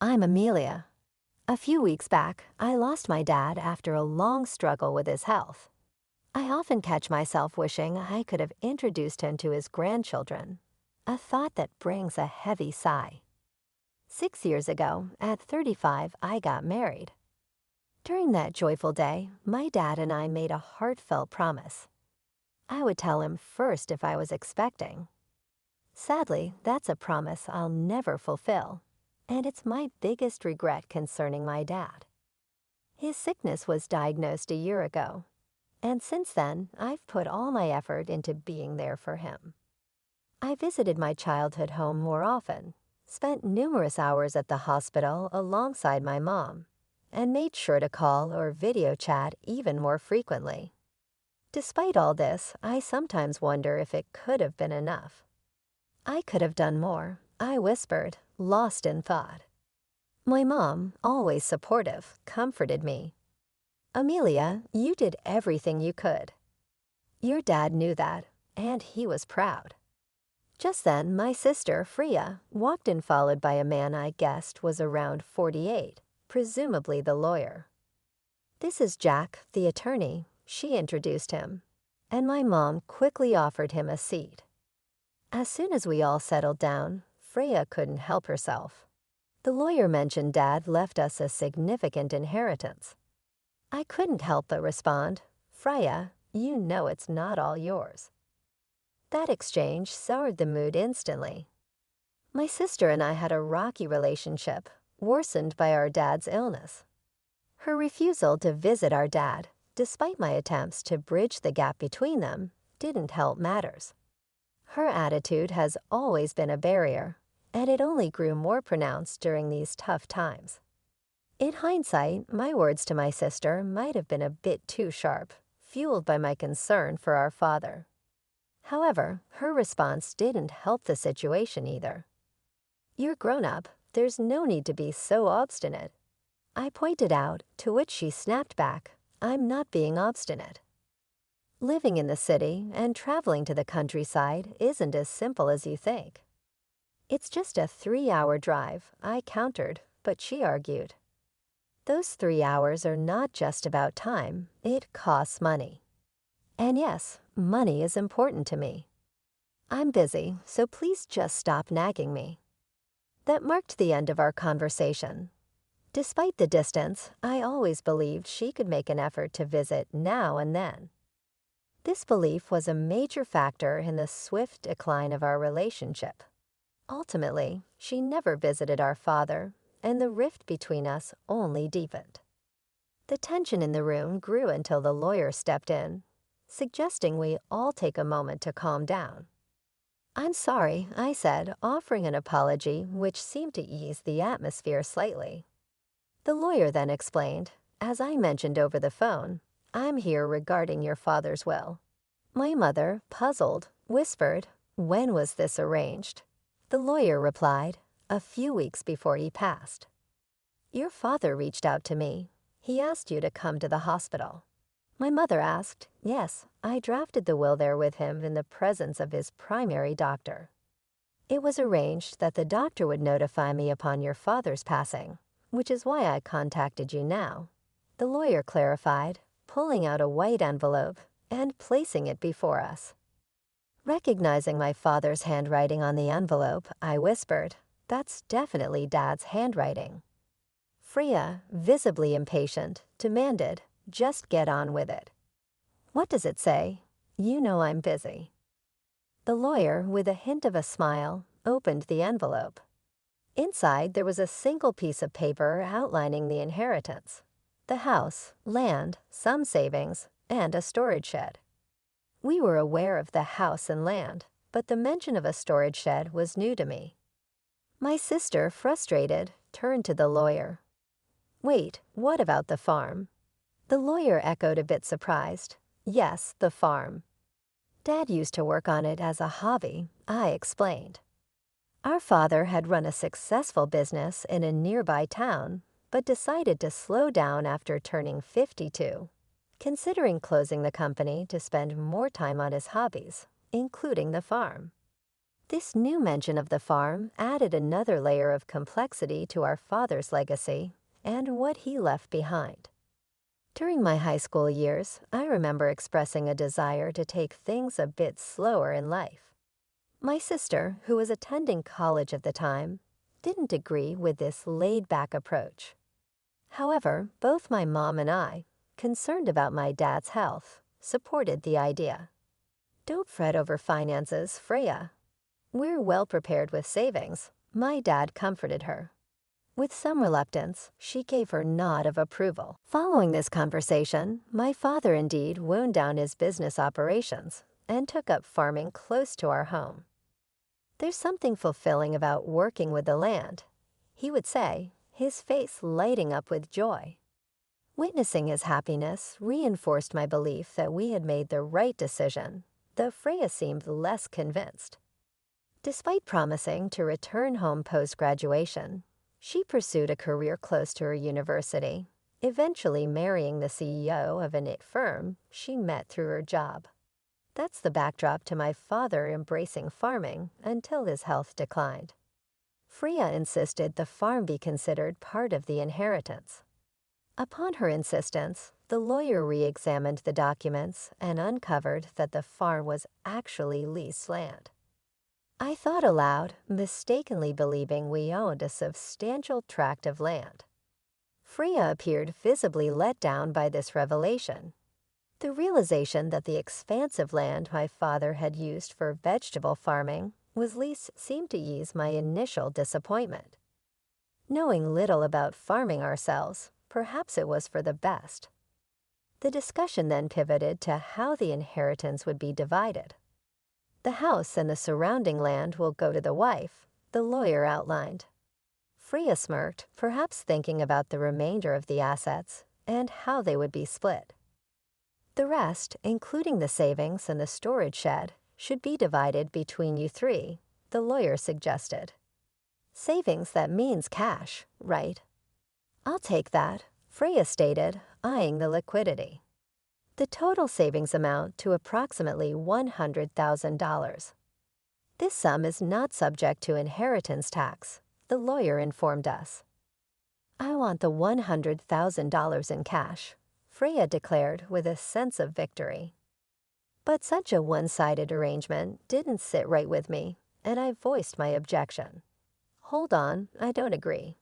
I'm Amelia. A few weeks back, I lost my dad after a long struggle with his health. I often catch myself wishing I could have introduced him to his grandchildren, a thought that brings a heavy sigh. 6 years ago, at 35, I got married. During that joyful day, my dad and I made a heartfelt promise. I would tell him first if I was expecting. Sadly, that's a promise I'll never fulfill, and it's my biggest regret concerning my dad. His sickness was diagnosed a year ago, and since then, I've put all my effort into being there for him. I visited my childhood home more often, spent numerous hours at the hospital alongside my mom, and made sure to call or video chat even more frequently. Despite all this, I sometimes wonder if it could have been enough. I could have done more, I whispered, lost in thought. My mom, always supportive, comforted me. Amelia, you did everything you could. Your dad knew that, and he was proud. Just then, my sister, Freya, walked in followed by a man I guessed was around 48, presumably the lawyer. This is Jack, the attorney, she introduced him, and my mom quickly offered him a seat. As soon as we all settled down, Freya couldn't help herself. The lawyer mentioned Dad left us a significant inheritance. I couldn't help but respond, Freya, you know it's not all yours. That exchange soured the mood instantly. My sister and I had a rocky relationship, worsened by our dad's illness. Her refusal to visit our dad, despite my attempts to bridge the gap between them, didn't help matters. Her attitude has always been a barrier, and it only grew more pronounced during these tough times. In hindsight, my words to my sister might have been a bit too sharp, fueled by my concern for our father. However, her response didn't help the situation either. You're grown up, there's no need to be so obstinate. I pointed out, to which she snapped back, I'm not being obstinate. Living in the city and traveling to the countryside isn't as simple as you think. It's just a 3-hour drive, I countered, but she argued. Those 3 hours are not just about time, it costs money. And yes, money is important to me. I'm busy, so please just stop nagging me. That marked the end of our conversation. Despite the distance, I always believed she could make an effort to visit now and then. This belief was a major factor in the swift decline of our relationship. Ultimately, she never visited our father, and the rift between us only deepened. The tension in the room grew until the lawyer stepped in, suggesting we all take a moment to calm down. I'm sorry, I said, offering an apology which seemed to ease the atmosphere slightly. The lawyer then explained, as I mentioned over the phone, I'm here regarding your father's will. My mother, puzzled, whispered, when was this arranged? The lawyer replied, a few weeks before he passed. Your father reached out to me. He asked you to come to the hospital. My mother asked, yes, I drafted the will there with him in the presence of his primary doctor. It was arranged that the doctor would notify me upon your father's passing, which is why I contacted you now. The lawyer clarified, pulling out a white envelope and placing it before us. Recognizing my father's handwriting on the envelope, I whispered, that's definitely Dad's handwriting. Freya, visibly impatient, demanded, just get on with it. What does it say? You know I'm busy. The lawyer, with a hint of a smile, opened the envelope. Inside, there was a single piece of paper outlining the inheritance. The house, land, some savings, and a storage shed. We were aware of the house and land, but the mention of a storage shed was new to me. My sister, frustrated, turned to the lawyer. Wait, what about the farm? The lawyer echoed a bit surprised. Yes, the farm. Dad used to work on it as a hobby, I explained. Our father had run a successful business in a nearby town, but decided to slow down after turning 52, considering closing the company to spend more time on his hobbies, including the farm. This new mention of the farm added another layer of complexity to our father's legacy and what he left behind. During my high school years, I remember expressing a desire to take things a bit slower in life. My sister, who was attending college at the time, didn't agree with this laid-back approach. However, both my mom and I, concerned about my dad's health, supported the idea. Don't fret over finances, Freya. We're well prepared with savings, my dad comforted her. With some reluctance, she gave her nod of approval. Following this conversation, my father indeed wound down his business operations and took up farming close to our home. There's something fulfilling about working with the land, he would say, his face lighting up with joy. Witnessing his happiness reinforced my belief that we had made the right decision, though Freya seemed less convinced. Despite promising to return home post-graduation, she pursued a career close to her university, eventually marrying the CEO of a firm she met through her job. That's the backdrop to my father embracing farming until his health declined. Freya insisted the farm be considered part of the inheritance. Upon her insistence, the lawyer re-examined the documents and uncovered that the farm was actually leased land. I thought aloud, mistakenly believing we owned a substantial tract of land. Freya appeared visibly let down by this revelation. The realization that the expansive land my father had used for vegetable farming was leased seemed to ease my initial disappointment. Knowing little about farming ourselves, perhaps it was for the best. The discussion then pivoted to how the inheritance would be divided. The house and the surrounding land will go to the wife, the lawyer outlined. Freya smirked, perhaps thinking about the remainder of the assets and how they would be split. The rest, including the savings and the storage shed, should be divided between you three, the lawyer suggested. Savings, that means cash, right? I'll take that, Freya stated, eyeing the liquidity. The total savings amount to approximately $100,000. This sum is not subject to inheritance tax, the lawyer informed us. I want the $100,000 in cash, Freya declared with a sense of victory. But such a one-sided arrangement didn't sit right with me, and I voiced my objection. Hold on, I don't agree.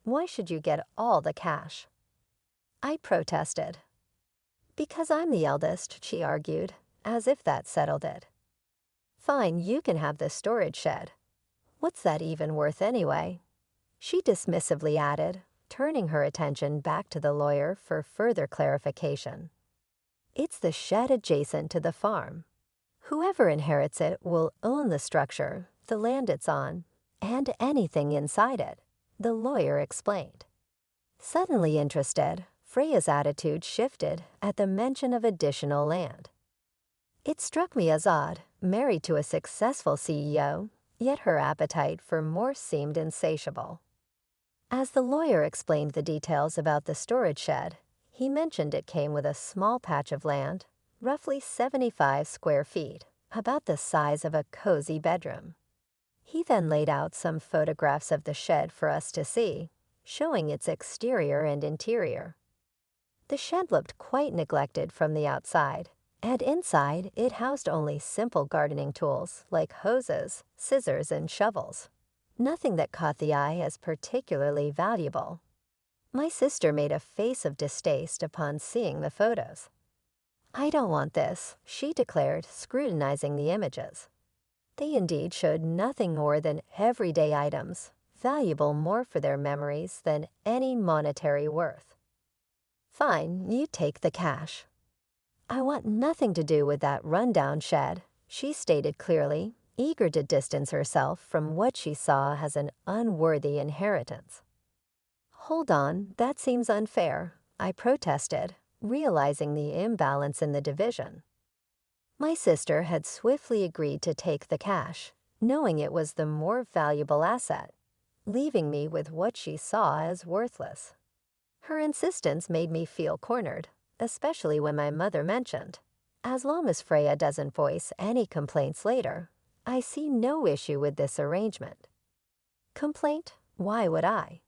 Why should you get all the cash? I protested. Because I'm the eldest, she argued, as if that settled it. Fine, you can have the storage shed. What's that even worth anyway? She dismissively added, turning her attention back to the lawyer for further clarification. It's the shed adjacent to the farm. Whoever inherits it will own the structure, the land it's on, and anything inside it, the lawyer explained. Suddenly interested, Freya's attitude shifted at the mention of additional land. It struck me as odd, married to a successful CEO, yet her appetite for more seemed insatiable. As the lawyer explained the details about the storage shed, he mentioned it came with a small patch of land, roughly 75 square feet, about the size of a cozy bedroom. He then laid out some photographs of the shed for us to see, showing its exterior and interior. The shed looked quite neglected from the outside, and inside it housed only simple gardening tools like hoses, scissors, and shovels. Nothing that caught the eye as particularly valuable. My sister made a face of distaste upon seeing the photos. I don't want this, she declared, scrutinizing the images. They indeed showed nothing more than everyday items, valuable more for their memories than any monetary worth. Fine, you take the cash. I want nothing to do with that rundown shed, she stated clearly, eager to distance herself from what she saw as an unworthy inheritance. Hold on, that seems unfair, I protested, realizing the imbalance in the division. My sister had swiftly agreed to take the cash, knowing it was the more valuable asset, leaving me with what she saw as worthless. Her insistence made me feel cornered, especially when my mother mentioned, as long as Freya doesn't voice any complaints later, I see no issue with this arrangement. Complaint? Why would I?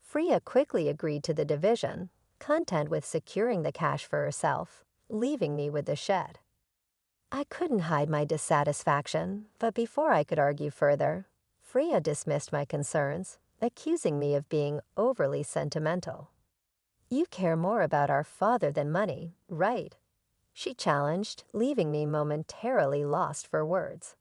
Freya quickly agreed to the division, content with securing the cash for herself, leaving me with the shed. I couldn't hide my dissatisfaction, but before I could argue further, Freya dismissed my concerns, accusing me of being overly sentimental. You care more about our father than money, right? She challenged, leaving me momentarily lost for words.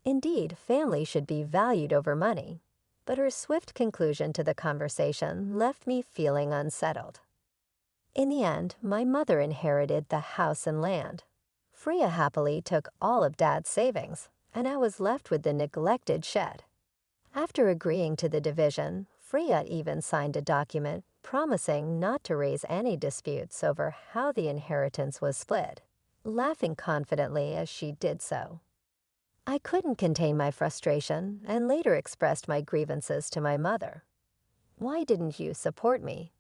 Indeed, family should be valued over money, but her swift conclusion to the conversation left me feeling unsettled. In the end, my mother inherited the house and land. Freya happily took all of Dad's savings, and I was left with the neglected shed. After agreeing to the division, Freya even signed a document promising not to raise any disputes over how the inheritance was split, laughing confidently as she did so. I couldn't contain my frustration and later expressed my grievances to my mother. "Why didn't you support me?"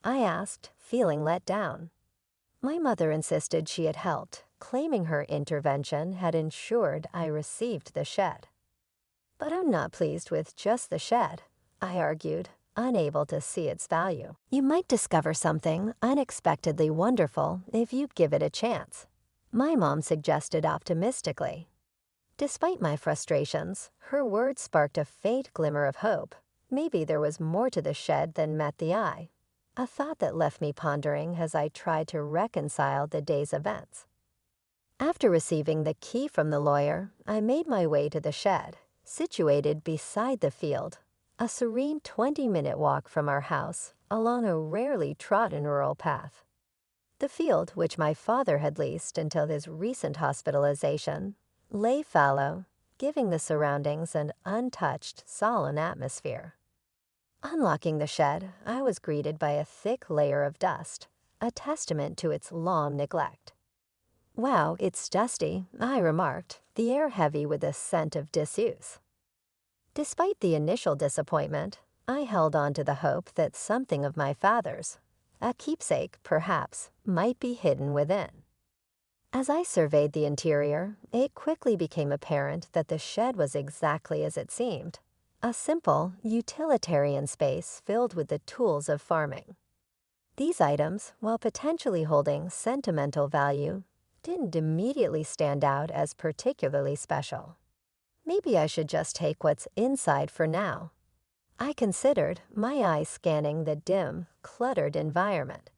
I asked, feeling let down. My mother insisted she had helped, claiming her intervention had ensured I received the shed. "But I'm not pleased with just the shed," I argued, unable to see its value. "You might discover something unexpectedly wonderful if you give it a chance," my mom suggested optimistically. Despite my frustrations, her words sparked a faint glimmer of hope. Maybe there was more to the shed than met the eye, a thought that left me pondering as I tried to reconcile the day's events. After receiving the key from the lawyer, I made my way to the shed, situated beside the field, a serene 20-minute walk from our house along a rarely trodden rural path. The field, which my father had leased until his recent hospitalization, lay fallow, giving the surroundings an untouched, solemn atmosphere. Unlocking the shed, I was greeted by a thick layer of dust, a testament to its long neglect. "Wow, it's dusty," I remarked, the air heavy with the scent of disuse. Despite the initial disappointment, I held on to the hope that something of my father's, a keepsake perhaps, might be hidden within. As I surveyed the interior, it quickly became apparent that the shed was exactly as it seemed, a simple, utilitarian space filled with the tools of farming. These items, while potentially holding sentimental value, didn't immediately stand out as particularly special. Maybe I should just take what's inside for now. I considered, my eyes scanning the dim, cluttered environment.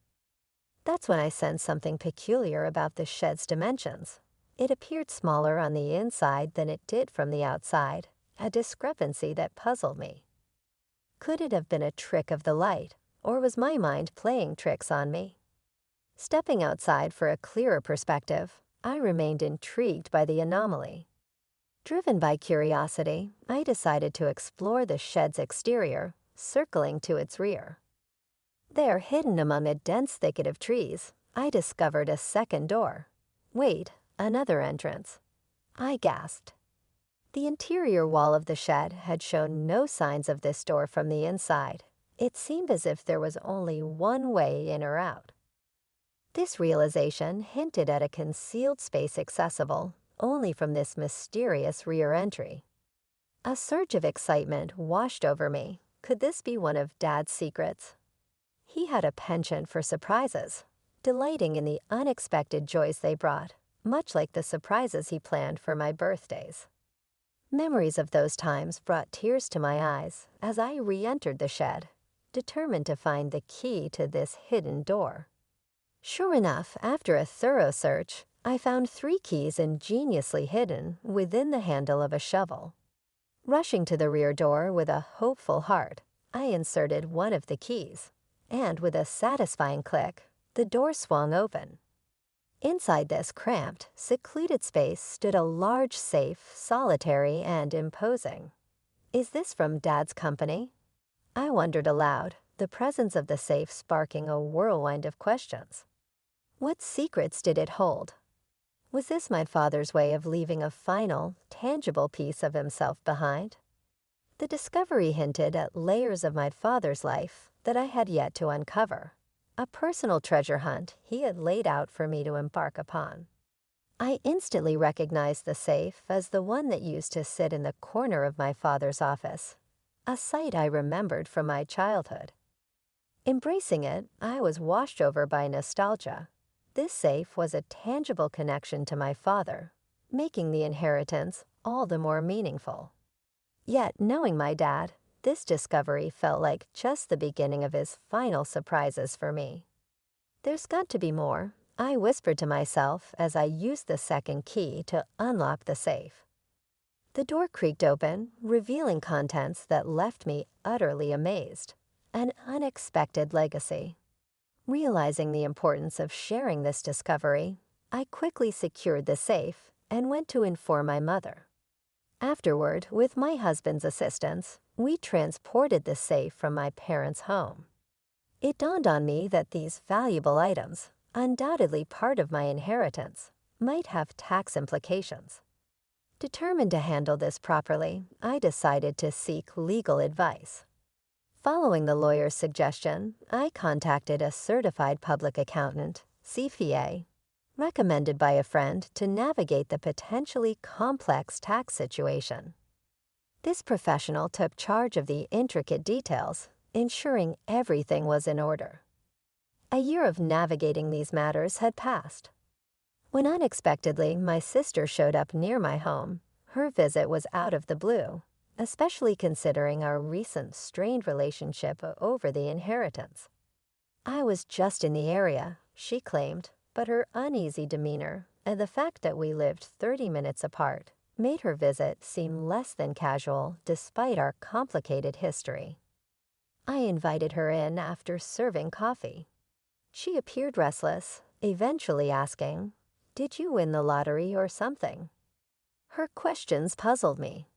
That's when I sensed something peculiar about the shed's dimensions. It appeared smaller on the inside than it did from the outside, a discrepancy that puzzled me. Could it have been a trick of the light, or was my mind playing tricks on me? Stepping outside for a clearer perspective, I remained intrigued by the anomaly. Driven by curiosity, I decided to explore the shed's exterior, circling to its rear. There, hidden among a dense thicket of trees, I discovered a second door. Wait, another entrance. I gasped. The interior wall of the shed had shown no signs of this door from the inside. It seemed as if there was only one way in or out. This realization hinted at a concealed space accessible only from this mysterious rear entry. A surge of excitement washed over me. Could this be one of Dad's secrets? He had a penchant for surprises, delighting in the unexpected joys they brought, much like the surprises he planned for my birthdays. Memories of those times brought tears to my eyes as I re-entered the shed, determined to find the key to this hidden door. Sure enough, after a thorough search, I found 3 keys ingeniously hidden within the handle of a shovel. Rushing to the rear door with a hopeful heart, I inserted one of the keys, and with a satisfying click, the door swung open. Inside this cramped, secluded space stood a large safe, solitary and imposing. Is this from Dad's company? I wondered aloud, the presence of the safe sparking a whirlwind of questions. What secrets did it hold? Was this my father's way of leaving a final, tangible piece of himself behind? The discovery hinted at layers of my father's life that I had yet to uncover, a personal treasure hunt he had laid out for me to embark upon. I instantly recognized the safe as the one that used to sit in the corner of my father's office, a sight I remembered from my childhood. Embracing it, I was washed over by nostalgia. This safe was a tangible connection to my father, making the inheritance all the more meaningful. Yet, knowing my dad, this discovery felt like just the beginning of his final surprises for me. "There's got to be more," I whispered to myself as I used the second key to unlock the safe. The door creaked open, revealing contents that left me utterly amazed. An unexpected legacy. Realizing the importance of sharing this discovery, I quickly secured the safe and went to inform my mother. Afterward, with my husband's assistance, we transported the safe from my parents' home. It dawned on me that these valuable items, undoubtedly part of my inheritance, might have tax implications. Determined to handle this properly, I decided to seek legal advice. Following the lawyer's suggestion, I contacted a certified public accountant, CPA, recommended by a friend to navigate the potentially complex tax situation. This professional took charge of the intricate details, ensuring everything was in order. A year of navigating these matters had passed. When unexpectedly my sister showed up near my home, her visit was out of the blue, especially considering our recent strained relationship over the inheritance. I was just in the area, she claimed, but her uneasy demeanor and the fact that we lived 30 minutes apart made her visit seem less than casual despite our complicated history. I invited her in after serving coffee. She appeared restless, eventually asking, "Did you win the lottery or something?" Her questions puzzled me.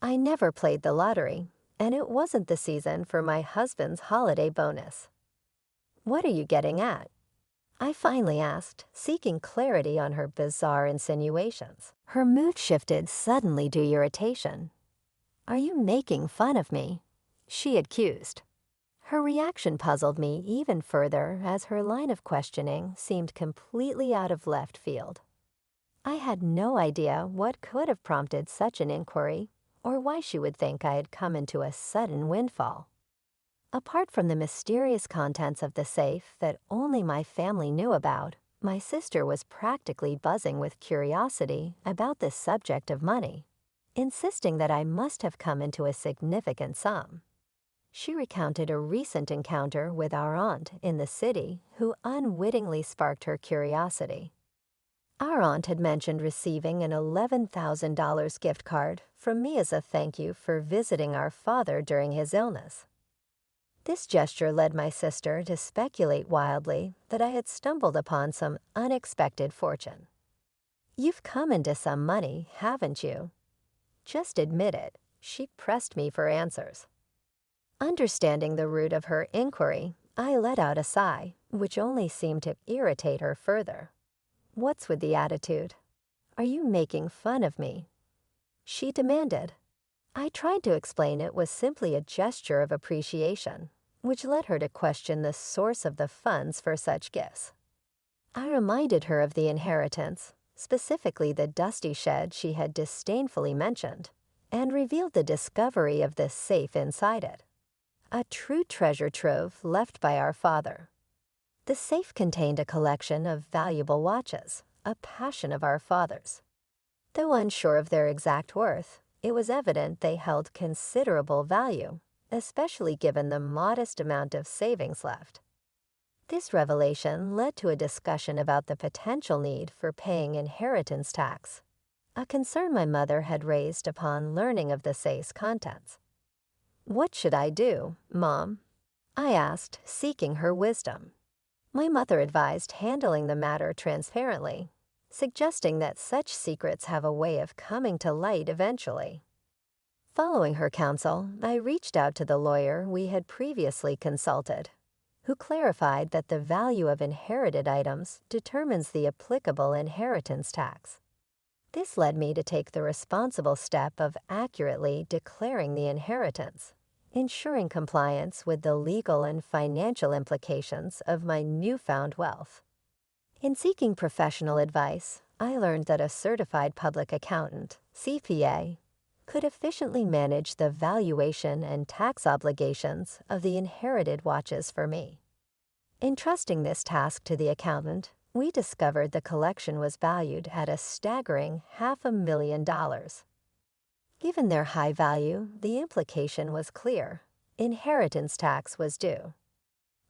I never played the lottery, and it wasn't the season for my husband's holiday bonus. "What are you getting at?" I finally asked, seeking clarity on her bizarre insinuations. Her mood shifted suddenly to irritation. "Are you making fun of me?" she accused. Her reaction puzzled me even further as her line of questioning seemed completely out of left field. I had no idea what could have prompted such an inquiry or why she would think I had come into a sudden windfall. Apart from the mysterious contents of the safe that only my family knew about, my sister was practically buzzing with curiosity about this subject of money, insisting that I must have come into a significant sum. She recounted a recent encounter with our aunt in the city who unwittingly sparked her curiosity. Our aunt had mentioned receiving an $11,000 gift card from me as a thank you for visiting our father during his illness. This gesture led my sister to speculate wildly that I had stumbled upon some unexpected fortune. "You've come into some money, haven't you? Just admit it," she pressed me for answers. Understanding the root of her inquiry, I let out a sigh, which only seemed to irritate her further. "What's with the attitude? Are you making fun of me?" she demanded. I tried to explain it was simply a gesture of appreciation, which led her to question the source of the funds for such gifts. I reminded her of the inheritance, specifically the dusty shed she had disdainfully mentioned, and revealed the discovery of the safe inside it. A true treasure trove left by our father. The safe contained a collection of valuable watches, a passion of our father's. Though unsure of their exact worth, it was evident they held considerable value, especially given the modest amount of savings left. This revelation led to a discussion about the potential need for paying inheritance tax, a concern my mother had raised upon learning of the safe's contents. "What should I do, Mom?" I asked, seeking her wisdom. My mother advised handling the matter transparently, suggesting that such secrets have a way of coming to light eventually. Following her counsel, I reached out to the lawyer we had previously consulted, who clarified that the value of inherited items determines the applicable inheritance tax. This led me to take the responsible step of accurately declaring the inheritance, ensuring compliance with the legal and financial implications of my newfound wealth. In seeking professional advice, I learned that a certified public accountant, CPA, could efficiently manage the valuation and tax obligations of the inherited watches for me. Entrusting this task to the accountant, we discovered the collection was valued at a staggering $500,000. Given their high value, the implication was clear. Inheritance tax was due.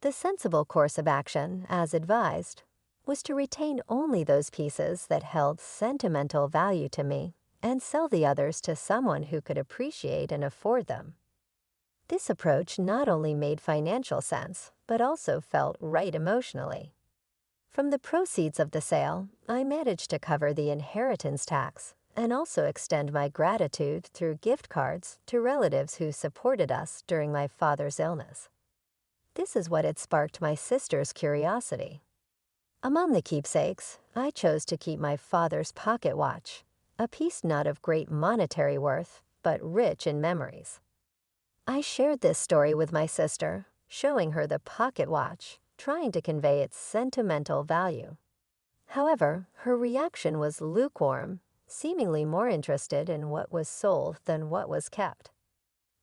The sensible course of action, as advised, was to retain only those pieces that held sentimental value to me and sell the others to someone who could appreciate and afford them. This approach not only made financial sense, but also felt right emotionally. From the proceeds of the sale, I managed to cover the inheritance tax and also extend my gratitude through gift cards to relatives who supported us during my father's illness. This is what had sparked my sister's curiosity. Among the keepsakes, I chose to keep my father's pocket watch, a piece not of great monetary worth, but rich in memories. I shared this story with my sister, showing her the pocket watch, trying to convey its sentimental value. However, her reaction was lukewarm, seemingly more interested in what was sold than what was kept.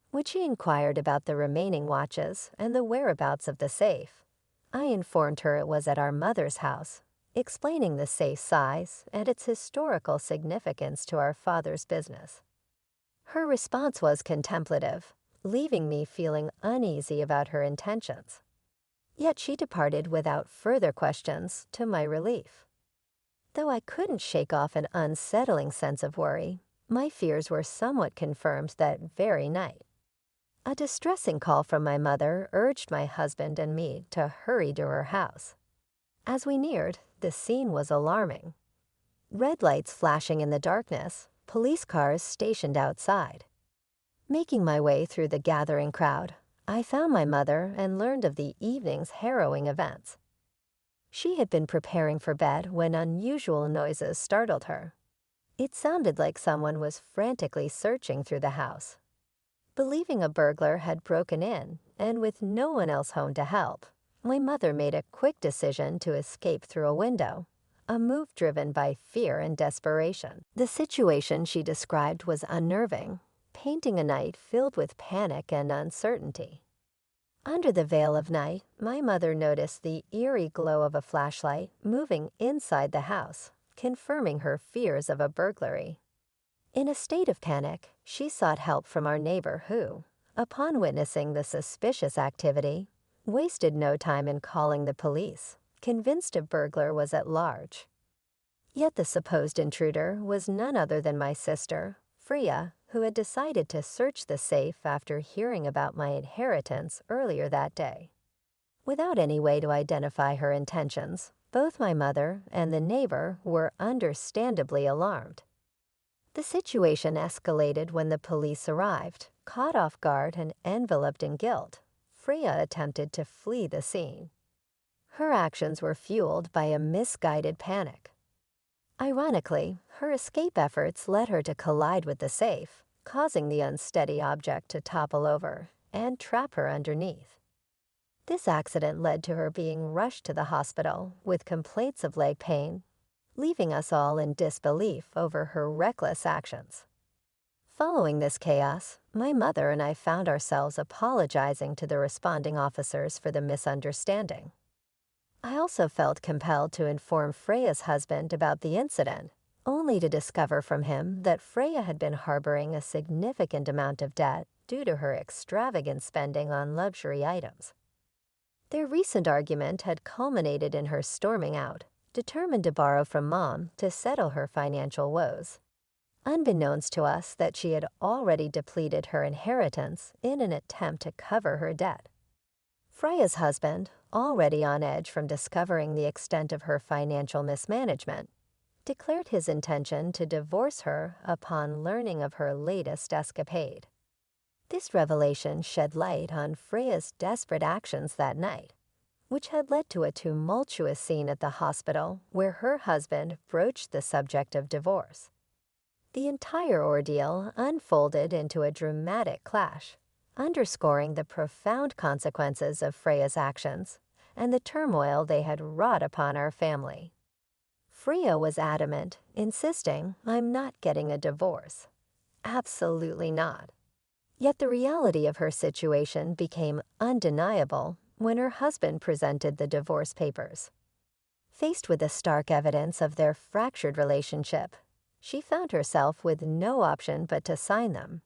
When she inquired about the remaining watches and the whereabouts of the safe, I informed her it was at our mother's house, explaining the safe's size and its historical significance to our father's business. Her response was contemplative, leaving me feeling uneasy about her intentions. Yet she departed without further questions, to my relief. Though I couldn't shake off an unsettling sense of worry, my fears were somewhat confirmed that very night. A distressing call from my mother urged my husband and me to hurry to her house. As we neared, the scene was alarming. Red lights flashing in the darkness, police cars stationed outside. Making my way through the gathering crowd, I found my mother and learned of the evening's harrowing events. She had been preparing for bed when unusual noises startled her. It sounded like someone was frantically searching through the house. Believing a burglar had broken in, and with no one else home to help, my mother made a quick decision to escape through a window, a move driven by fear and desperation. The situation she described was unnerving, painting a night filled with panic and uncertainty. Under the veil of night, my mother noticed the eerie glow of a flashlight moving inside the house, confirming her fears of a burglary. In a state of panic, she sought help from our neighbor who, upon witnessing the suspicious activity, wasted no time in calling the police, convinced a burglar was at large. Yet the supposed intruder was none other than my sister, Freya, who had decided to search the safe after hearing about my inheritance earlier that day. Without any way to identify her intentions, both my mother and the neighbor were understandably alarmed. The situation escalated when the police arrived. Caught off guard and enveloped in guilt, Freya attempted to flee the scene. Her actions were fueled by a misguided panic. Ironically, her escape efforts led her to collide with the safe, causing the unsteady object to topple over and trap her underneath. This accident led to her being rushed to the hospital with complaints of leg pain, leaving us all in disbelief over her reckless actions. Following this chaos, my mother and I found ourselves apologizing to the responding officers for the misunderstanding. I also felt compelled to inform Freya's husband about the incident, only to discover from him that Freya had been harboring a significant amount of debt due to her extravagant spending on luxury items. Their recent argument had culminated in her storming out, determined to borrow from Mom to settle her financial woes. Unbeknownst to us that she had already depleted her inheritance in an attempt to cover her debt. Freya's husband, already on edge from discovering the extent of her financial mismanagement, declared his intention to divorce her upon learning of her latest escapade. This revelation shed light on Freya's desperate actions that night, which had led to a tumultuous scene at the hospital where her husband broached the subject of divorce. The entire ordeal unfolded into a dramatic clash, underscoring the profound consequences of Freya's actions and the turmoil they had wrought upon our family. Freya was adamant, insisting I'm not getting a divorce. Absolutely not. Yet the reality of her situation became undeniable when her husband presented the divorce papers. Faced with the stark evidence of their fractured relationship, she found herself with no option but to sign them.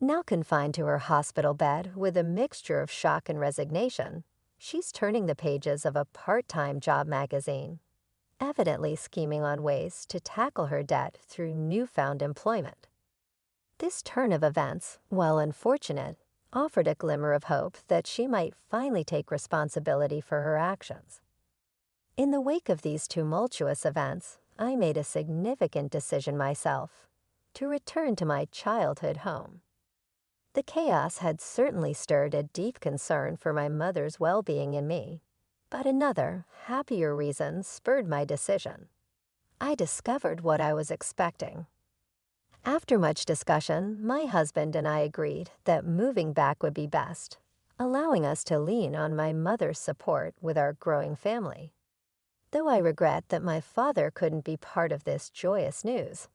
Now confined to her hospital bed with a mixture of shock and resignation, she's turning the pages of a part-time job magazine, evidently scheming on ways to tackle her debt through newfound employment. This turn of events, while unfortunate, offered a glimmer of hope that she might finally take responsibility for her actions. In the wake of these tumultuous events, I made a significant decision myself, to return to my childhood home. The chaos had certainly stirred a deep concern for my mother's well-being in me, but another, happier reason spurred my decision. I discovered what I was expecting. After much discussion, my husband and I agreed that moving back would be best, allowing us to lean on my mother's support with our growing family. Though I regret that my father couldn't be part of this joyous news,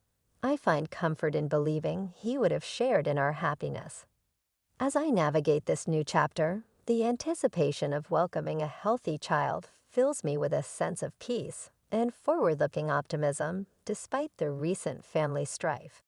I find comfort in believing he would have shared in our happiness. As I navigate this new chapter, the anticipation of welcoming a healthy child fills me with a sense of peace and forward-looking optimism despite the recent family strife.